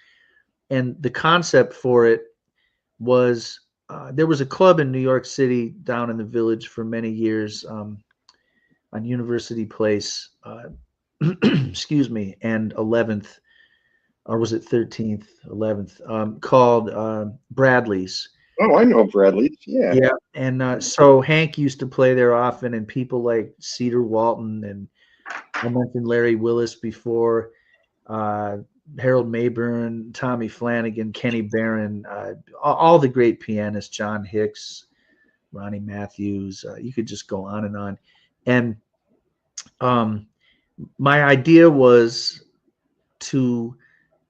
And the concept for it was there was a club in New York City down in the Village for many years on University Place, excuse me, and 11th, or was it 13th, 11th, called Bradley's. Oh, I know Bradley's, yeah. Yeah, and so Hank used to play there often, and people like Cedar Walton, and I mentioned Larry Willis before, Harold Mayburn, Tommy Flanagan, Kenny Barron, all the great pianists, John Hicks, Ronnie Matthews. You could just go on. And my idea was to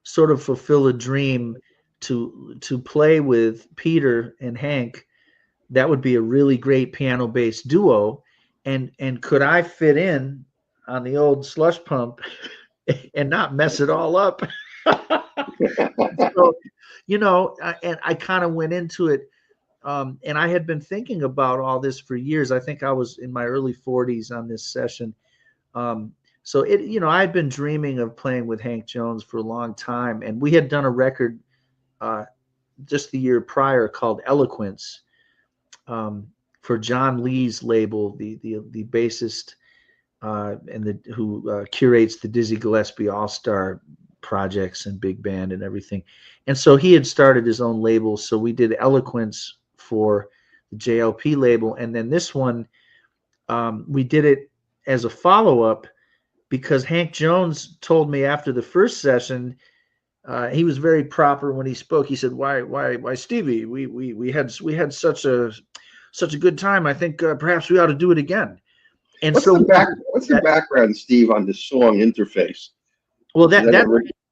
sort of fulfill a dream to play with Peter and Hank. That would be a really great piano bass duo. And could I fit in on the old slush pump and not mess it all up? So, you know, and I kind of went into it, and I had been thinking about all this for years. I think I was in my early 40s on this session. So it, you know, I'd been dreaming of playing with Hank Jones for a long time, and we had done a record just the year prior called Eloquence for John Lee's label, the bassist and who curates the Dizzy Gillespie All-Star projects and big band and everything. And so he had started his own label. So we did Eloquence for the JLP label. And then this one, we did it as a follow-up because Hank Jones told me after the first session, he was very proper when he spoke. He said, why Stevie, we had such a good time. I think perhaps we ought to do it again. And what's the background, Steve, on the song interface? Well,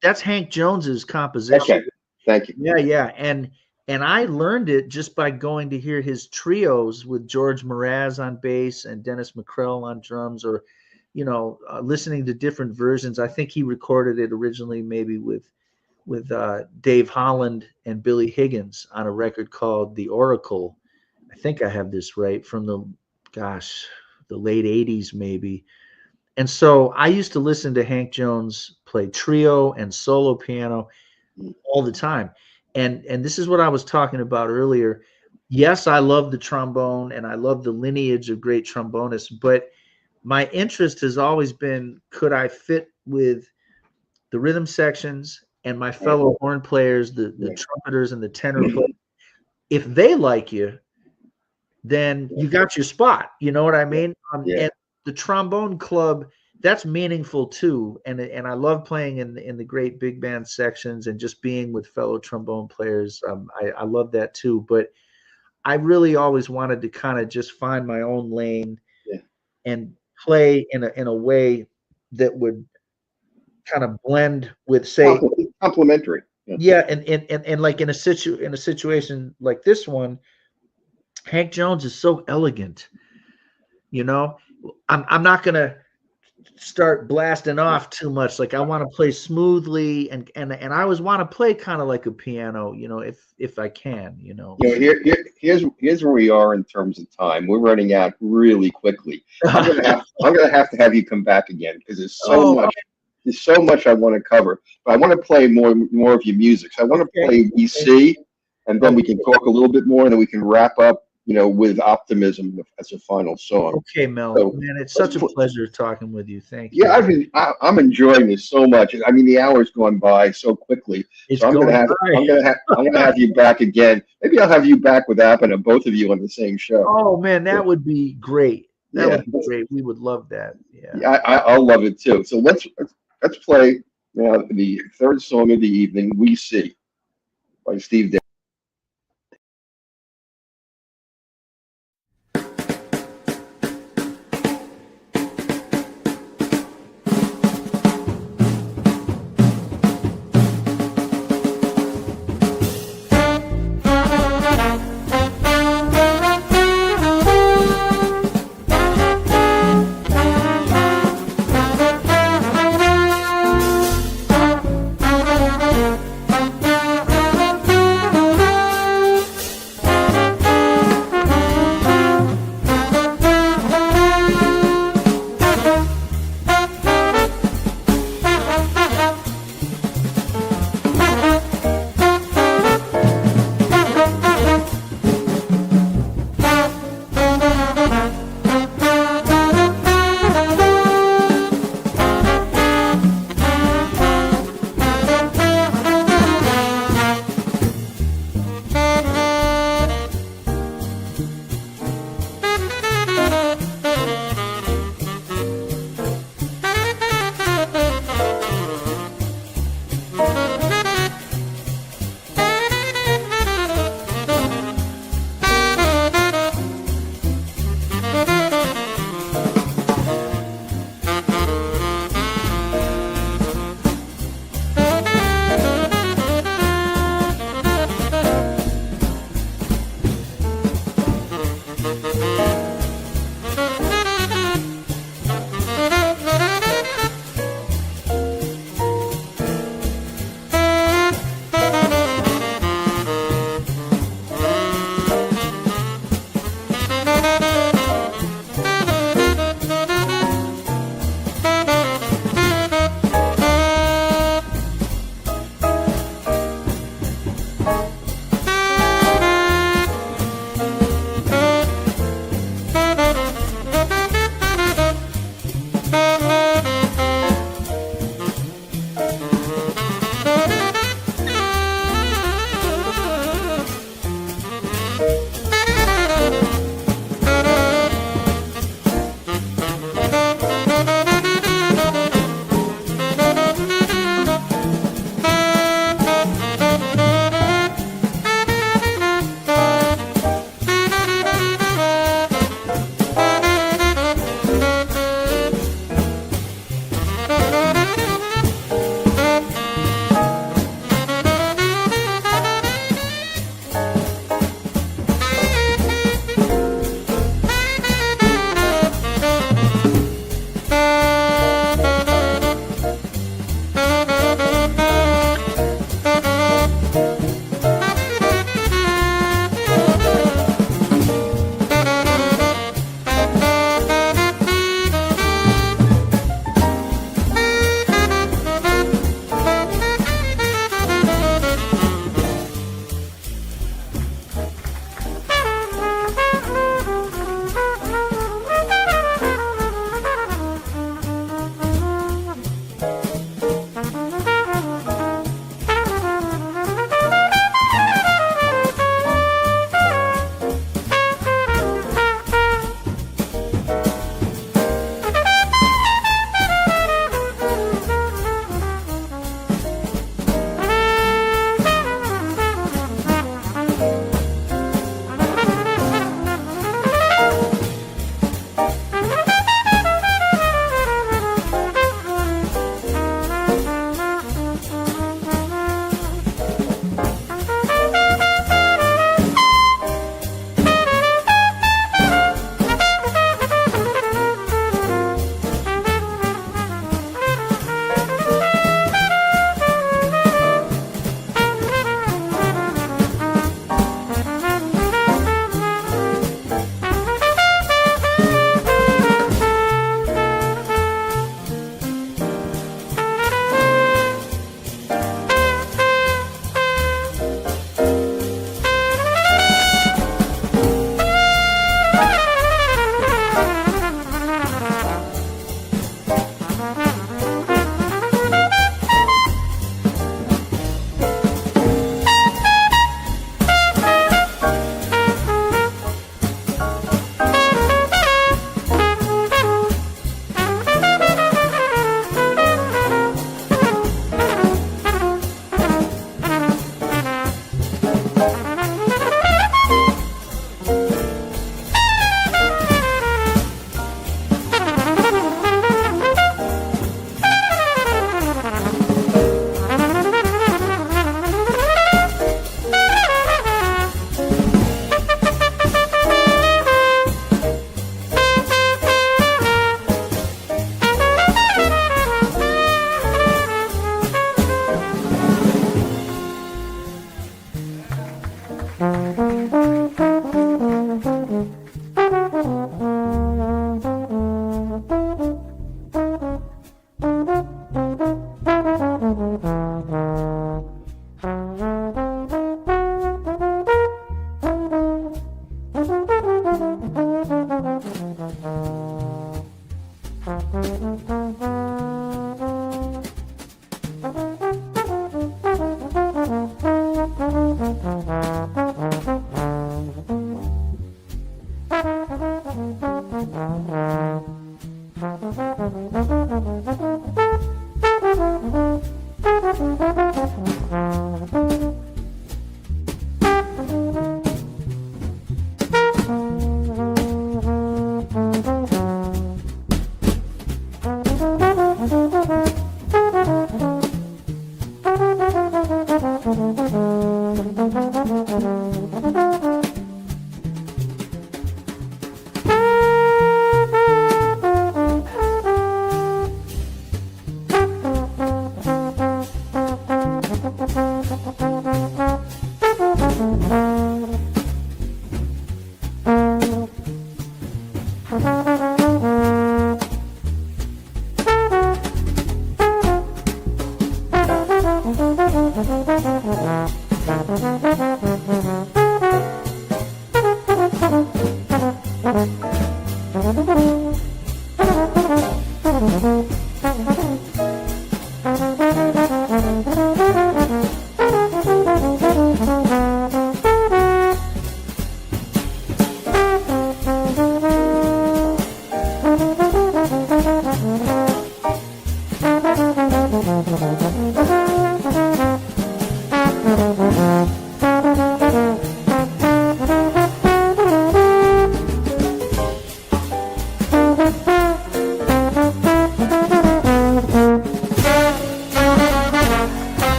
that's Hank Jones's composition. Okay, thank you. Yeah, and I learned it just by going to hear his trios with George Mraz on bass and Dennis McCrell on drums, or you know, listening to different versions. I think he recorded it originally maybe with Dave Holland and Billy Higgins on a record called The Oracle. I think I have this right, from the late 80s maybe. And so I used to listen to Hank Jones play trio and solo piano all the time. And this is what I was talking about earlier. Yes, I love the trombone and I love the lineage of great trombonists, but my interest has always been, could I fit with the rhythm sections and my fellow horn players, the trumpeters and the tenor players? If they like you, then you got your spot. You know what I mean? And the trombone club, that's meaningful too. And I love playing in the great big band sections and just being with fellow trombone players. I love that too. But I really always wanted to kind of just find my own lane and play in a way that would kind of blend with, say, complementary. Yeah, and like in a situation like this one, Hank Jones is so elegant. You know, I'm not gonna start blasting off too much. Like I want to play smoothly, and I always want to play kind of like a piano. You know, if I can. You know. Yeah, here's where we are in terms of time. We're running out really quickly. I'm gonna have to have you come back again because there's so much. There's so much I want to cover, but I want to play more of your music. So I want to play VC, and then we can talk a little bit more, and then we can wrap up, with Optimism as a final song. Okay, Mel. So, man, it's such a pleasure talking with you. Thank you. Yeah, I'm enjoying this so much. I mean, the hour's gone by so quickly. It's so I'm going gonna have you back again. Maybe I'll have you back with Albin and both of you on the same show. Oh man, that would be great. That would be great. We would love that. Yeah, I'll love it too. So let's play now the third song of the evening, "We See," by Steve Davis.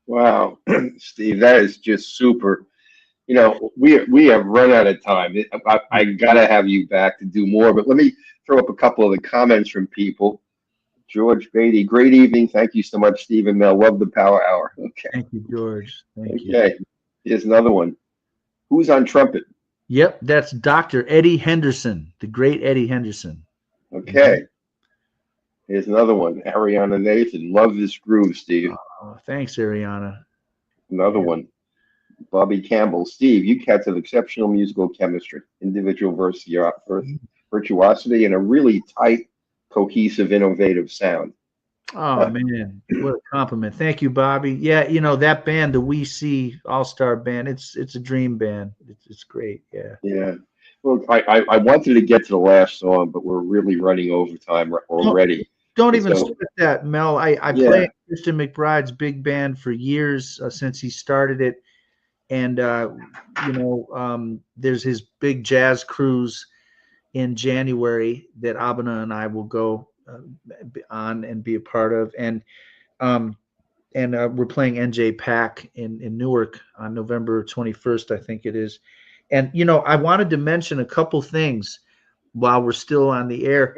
Wow, Steve, that is just super. We have run out of time. I gotta have you back to do more, but let me throw up a couple of the comments from people. George Beatty, great evening. Thank you so much, Steve and Mel. Love the Power Hour. Okay. Thank you, George. Thank you. Okay. Here's another one. Who's on trumpet? Yep, that's Dr. Eddie Henderson, the great Eddie Henderson. Okay. Here's another one. Ariana Nathan. Love this groove, Steve. Oh, thanks, Ariana. Another one. Bobby Campbell. Steve, you cats have exceptional musical chemistry, individual virtuosity, and a really tight, cohesive, innovative sound. Oh man, what a compliment. Thank you, Bobby. Yeah, that band, the We See All-Star Band, it's a dream band. It's great. Yeah. Yeah. Well, I wanted to get to the last song, but we're really running over time already. Don't even start that, Mel. I played Christian McBride's big band for years since he started it. And, there's his big jazz cruise in January that Abena and I will go on and be a part of. And we're playing NJ Pack in Newark on November 21st, I think it is. And, I wanted to mention a couple things while we're still on the air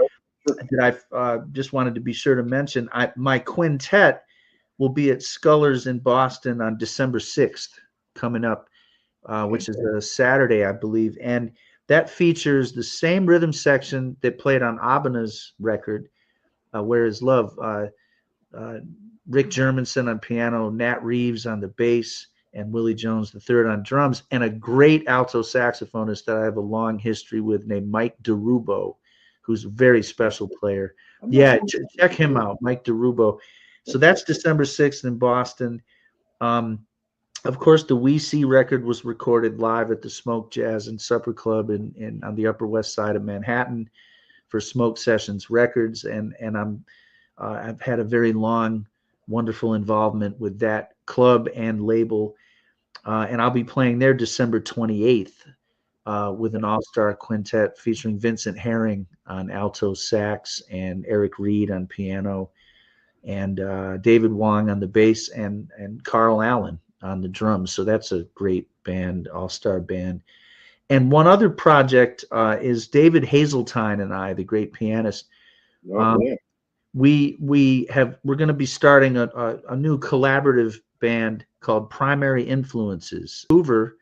that I just wanted to be sure to mention. My quintet will be at Scullers in Boston on December 6th coming up, which is a Saturday, I believe. And that features the same rhythm section that played on Abena's record, Where Is Love. Rick Germanson on piano, Nat Reeves on the bass, and Willie Jones III on drums, and a great alto saxophonist that I have a long history with named Mike DeRubo, who's a very special player. Yeah, check him out, Mike DeRubo. So that's December 6th in Boston. Of course, the We See record was recorded live at the Smoke Jazz and Supper Club in on the Upper West Side of Manhattan for Smoke Sessions Records, and I've had a very long, wonderful involvement with that club and label, and I'll be playing there December 28th with an all-star quintet featuring Vincent Herring on alto sax and Eric Reed on piano, and David Wong on the bass, and Carl Allen on the drums. So that's a great band, all-star band. And one other project is David Hazeltine and I, the great pianist. We're going to be starting a new collaborative band called Primary Influences. Vancouver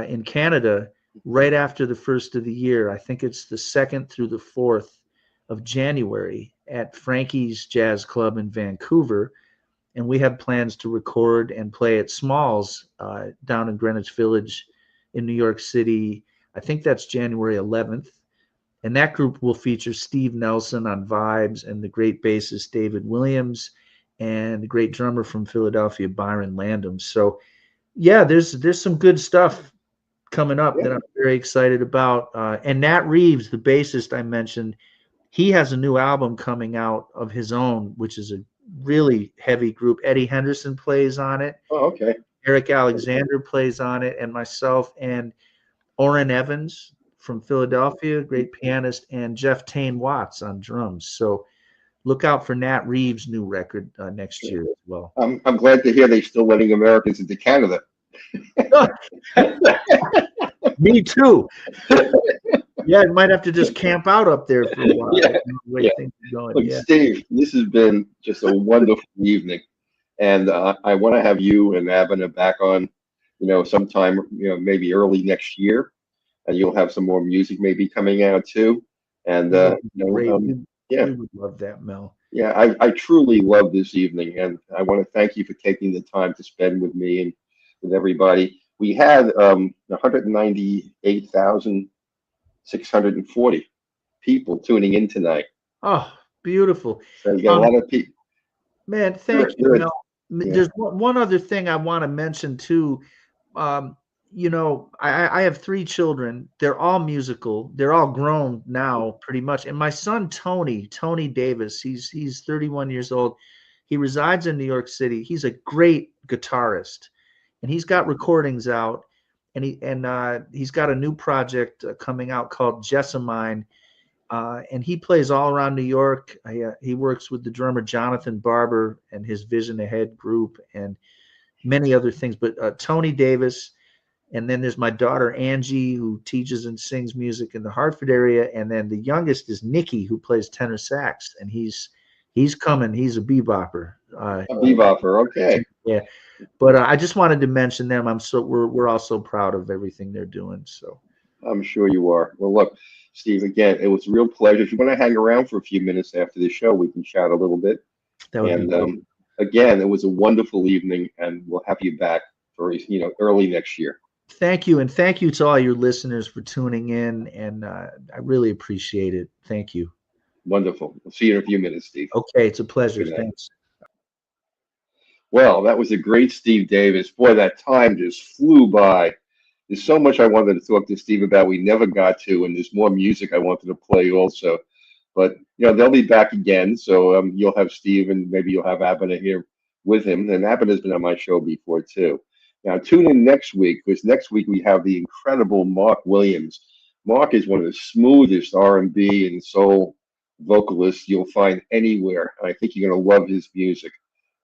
in Canada, right after the first of the year. I think it's the 2nd through the 4th of January at Frankie's Jazz Club in Vancouver. And we have plans to record and play at Smalls down in Greenwich Village in New York City. I think that's January 11th. And that group will feature Steve Nelson on vibes and the great bassist David Williams and the great drummer from Philadelphia, Byron Landum. So yeah, there's some good stuff coming up that I'm very excited about. And Nat Reeves, the bassist I mentioned, he has a new album coming out of his own, which is a really heavy group. Eddie Henderson plays on it. Oh, okay. Eric Alexander plays on it, and myself and Orrin Evans from Philadelphia, great pianist, and Jeff Tane Watts on drums. So look out for Nat Reeves' new record next year as well. I'm glad to hear they're still letting Americans into Canada. Me too. Yeah, I might have to just camp out up there for a while. Things are going. Look, Steve, this has been just a wonderful evening. And I want to have you and Abena back on, sometime, maybe early next year. And you'll have some more music maybe coming out too. And, we would love that, Mel. Yeah, I truly love this evening. And I want to thank you for taking the time to spend with me and with everybody. We had 198,640 people tuning in tonight. Oh, beautiful. So you got a lot of people. Man, thank you, Mel. There's one other thing I want to mention too. I have 3 children. They're all musical. They're all grown now, pretty much. And my son Tony Davis, he's 31 years old. He resides in New York City. He's a great guitarist, and he's got recordings out. And he's got a new project coming out called Jessamine. And he plays all around New York. He works with the drummer Jonathan Barber and his Vision Ahead group and many other things. But Tony Davis, and then there's my daughter Angie, who teaches and sings music in the Hartford area. And then the youngest is Nikki, who plays tenor sax, and he's coming. He's a bebopper. A bebopper, okay. Yeah, but I just wanted to mention them. We're all so proud of everything they're doing. So I'm sure you are. Well, look, Steve, again, it was a real pleasure. If you want to hang around for a few minutes after the show, we can chat a little bit. And again, it was a wonderful evening, and we'll have you back for early next year. Thank you, and thank you to all your listeners for tuning in, and I really appreciate it. Thank you. Wonderful. We'll see you in a few minutes, Steve. Okay, it's a pleasure. Thanks. Well, that was a great Steve Davis. Boy, that time just flew by. There's so much I wanted to talk to Steve about we never got to, and there's more music I wanted to play also. But, they'll be back again, so you'll have Steve, and maybe you'll have Abena here with him. And Abena's been on my show before, too. Now, tune in next week, because next week we have the incredible Mark Williams. Mark is one of the smoothest R&B and soul vocalists you'll find anywhere. I think you're going to love his music.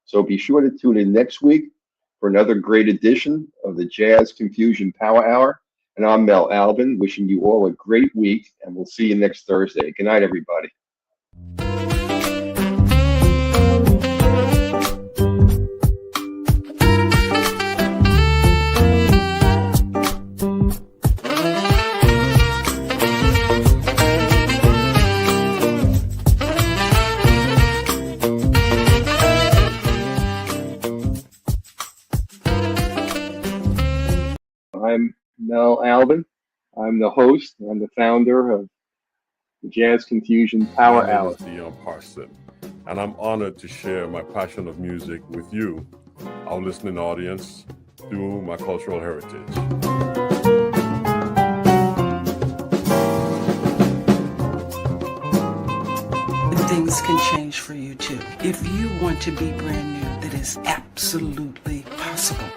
So be sure to tune in next week for another great edition of the Jazz Confusion Power Hour. And I'm Mel Albin, wishing you all a great week, and we'll see you next Thursday. Good night, everybody. I'm Mel Albin. I'm the host. I'm the founder of the Jazz Confusion Power Hour. My name is Dion Parson, and I'm honored to share my passion of music with you, our listening audience, through my cultural heritage. Things can change for you too. If you want to be brand new, that is absolutely possible.